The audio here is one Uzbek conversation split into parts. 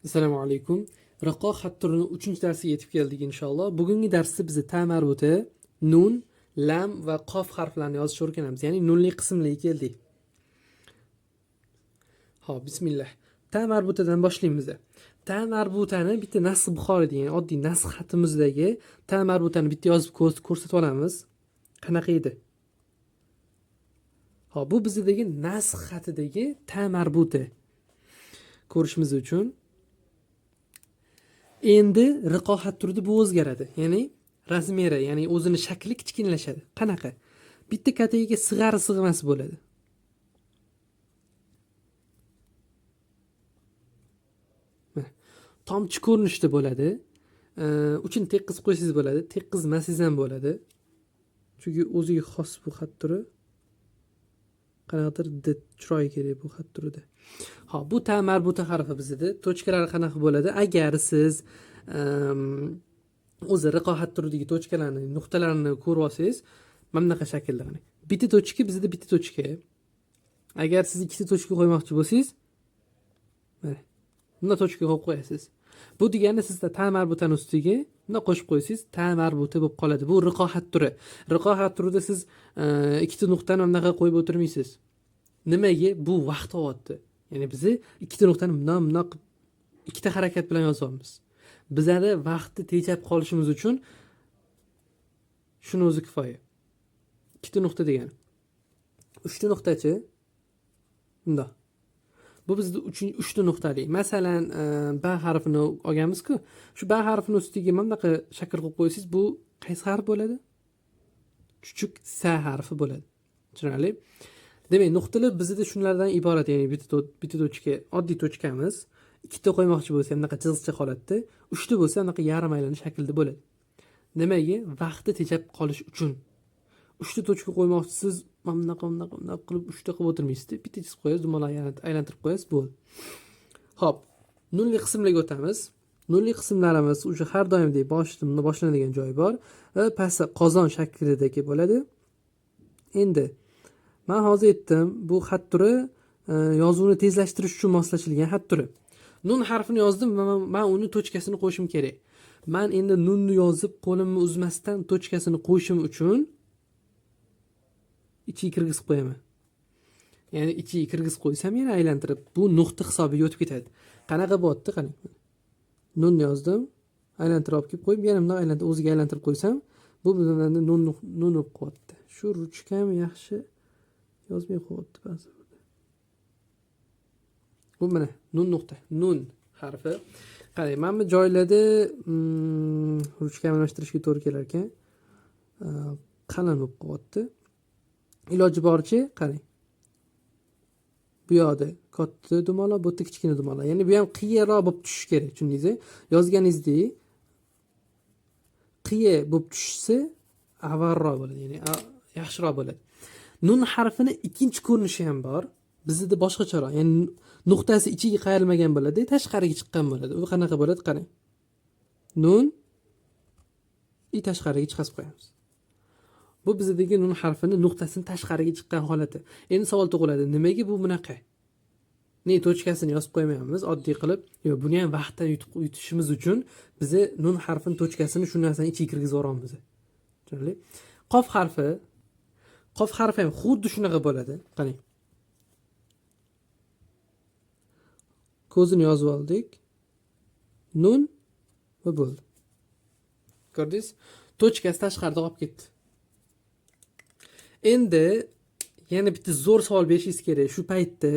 Assalomu alaykum. Raqo xat turining 3-darsiga yetib keldik inshaalloh. Bugungi darsda biz ta marbuta, nun, lam va qof harflarini yozishni o'rganamiz. Ya'ni nunli qismlarga keldik. Xo'p, bismillah. Ta marbutadan boshlaymiz. Ta marbutani bitta nasb Buxoriy degan oddiy nasb xatimizdagi ta marbutani bitta yozib ko'rsatib olamiz. Qanaqa edi? Xo'p, bu bizdagi nasb xatidagi ta marbuta. Ko'rishimiz uchun endi riqohat turida bu o'zgaradi. Ya'ni razmeri, ya'ni o'zini shakli kichkinlashadi. Qanaqa? Bitta katiga sig'mas bo'ladi. Tomchi ko'rinishda bo'ladi. Uchun tekis qo'ysangiz bo'ladi, tekizmasangiz ham bo'ladi. Chunki o'ziga xos bu xat turi. Qanaqadir chiroyi kerak bu xat turida. Xo'p, bu ta marbuta harfi bizda. Tochkalari qanaqa bo'ladi? Agar siz o'zi riqohat turidagi tochkalarni, nuqtalarni ko'rib olsangiz, mana bunaqa shaklda qani. Bitta tochka bizda bitta tochka. Agar siz ikkita tochka qo'ymoqchi bo'lsangiz, mana bunda tochka qo'yib qo'yasiz. Bu degani sizda ta marbutani ustiga bunda qo'shib qo'ysangiz, ta marbuta bo'lib qoladi. Bu riqohat turi. Riqohat turida siz ikkita nuqtani bunaqa qo'yib o'tirmaysiz. Nimaga? Bu vaqt olyapti. Ya'ni biz ikkita nuqtani bundoq ikkita harakat bilan yozyapmiz. Bizada vaqtni tejab qolishimiz uchun shuni o'zi kifoya. Ikkita nuqta degani. Uchta nuqtachi bundoq. Bu bizda 3ta nuqtali. Masalan, ba harfini olganmiz-ku. Shu ba harfini ustiga mana bunaqa shakl qo'yib qo'ysangiz, bu qaysi harf bo'ladi? Chuchuk sa harfi bo'ladi. Tushunarli? Demak, nuqtalar bizda shunlardan iborat, ya'ni bitta tochka, oddiy tochkamiz. Ikkita qo'ymoqchi bo'lsa, bunaqa chiziqcha holatda, uchta bo'lsa, bunaqa yarim aylana shaklda bo'ladi. Nimaga? Vaqtni tejab qolish uchun. Uchta tochka qo'ymoqchisiz, mana bunaqa qilib uchta qilib o'tirmaysiz-da. Bitta chizib qo'yasiz, dumaloq aylantirib qo'yasiz, bo'ldi. Xo'p, nunli qismlarga o'tamiz. Nunli qismlarimiz o'sha har doimdek boshlanadigan joyi bor va pastda qozon shaklidagi bo'ladi. Endi men hozir aytdim, bu xat turi yozuvni tezlashtirish uchun moslashilgan xat turi. Nun harfini yozdim va men uni tochkasini qo'yishim kerak. Men endi nunni yozib, qo'limni uzmasdan tochkasini qo'yishim uchun ichiga kirgizib qo'yaman. Ya'ni ichiga kirgizib qo'ysam, yana aylantirib, bu nuqta hisobiga o'tib ketadi. Qanaqa bo'lyapti, qarang. Nunni yozdim, aylantirib olib kelib qo'yib, yana bunday aylantirib, o'ziga aylantirib qo'ysam, bu bizdan nun bo'lib qolyapti. Shu ruchkam yaxshi yozmay qo'yapti ba'zi. Bu mana nun nuqta, nun harfi. Qarang, mana bu joylarda ruchkani almashtirishga to'g'ri kelar ekan. Qalin bo'lib qolyapti. Iloji boricha qarang. Bu yoqda katta dumaloq, bu yerda kichkina dumaloq. Ya'ni bu ham qiyinroq bo'lib tushishi kerak, tushundingizmi? Yozganingizdek qiyin bo'lib tushsa avvalroq bo'ladi, ya'ni yaxshiroq bo'ladi. Nun harfini ikkinchi ko'rinishi ham bor. Bizda boshqacharoq. Ya'ni nuqtasi ichiga qayrilmagan bo'ladi, tashqariga chiqqan bo'ladi. U qanaqa bo'ladi, qarang. Nun tashqariga chiqarib qo'yamiz. Bu bizdagi nun harfini nuqtasini tashqariga chiqqan holati. Endi savol tug'iladi, nimaga bu bunaqa? Ne tochkasini yozib qo'ymayapmiz, oddiy qilib. Yo'q, buni ham vaqtdan yutishimiz uchun biz nun harfini tochkasini shu narsani ichiga kirgizib yoramiz. Tushunarli? Qof harfi ham xuddi shunaqa bo'ladi. Qarang. Ko'zini yozib oldik. Nun va bo'ldi. Ko'rdingiz? Tochkasi tashqarida qolib ketdi. Endi yana bitta zo'r savol berishingiz kerak. Shu paytda,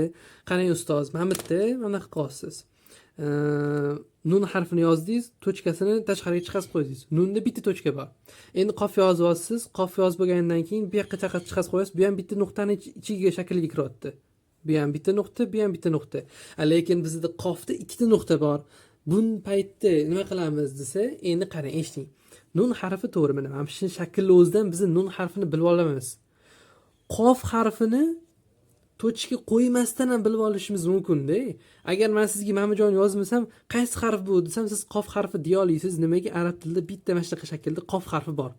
qarang ustoz, mana bu yerda mana qilyapsiz. Nun harfini yozdingiz, tochkasini tashqariga chiqarib qo'ydingiz. Nunda bitta tochka bor. Endi qof yozib olsiz, qof yozib bo'lgandan keyin bu yoqqa chiqarib qo'yasiz. Bu ham bitta nuqtani ichiga shakliga kiryapti. Bu ham bitta nuqta, bu ham bitta nuqta. Lekin bizda qofda ikkita nuqta bor. Bun paytda nima qilamiz desa, endi qarang, eshiting. Nun harfi to'g'ri, mana shu shaklni o'zidan biz nun harfini bilib olamiz. Qof harfini tochka qo'ymasdan ham bilib olishimiz mumkin-da. Agar men sizga Mamajon yozmasam, qaysi harf bu desam, siz qof harfi deya olasiz. Nimaga? Arab tilida bitta mana shunaqa shaklda qof harfi bor.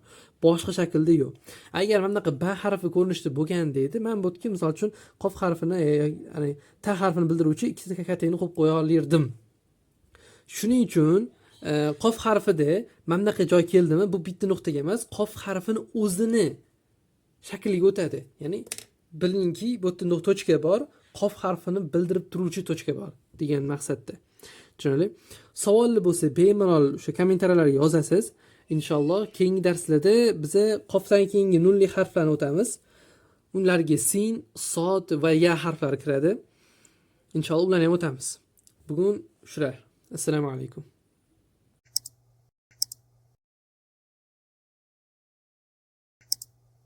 Boshqa shaklda yo'q. Agar mana bunaqa ba harfi ko'rinishda bo'lganda edi, men bu yerga misol uchun qof harfini, ya'ni ta harfini bildiruvchi ikkita kakatini qo'yib qo'ya olirdim. Shuning uchun qof harfida mana bunaqa joy keldimi, bu bitta nuqtaga emas, qof harfini o'zini shakliga o'tadi. Ya'ni bilingki, bu yerda tochka bor, qof harfini bildirib turuvchi tochka bor degan maqsadda. Tushunarli? Savolli bo'lsa, bemalol o'sha kommentariyalarga yozasiz. Inshaalloh keyingi darslarda biz qofdan keyingi nunli harflarni o'tamiz. Ularga sin, sod va ya harflari kiradi. Inshaalloh ularni ham o'tamiz. Bugun shular. Assalomu alaykum.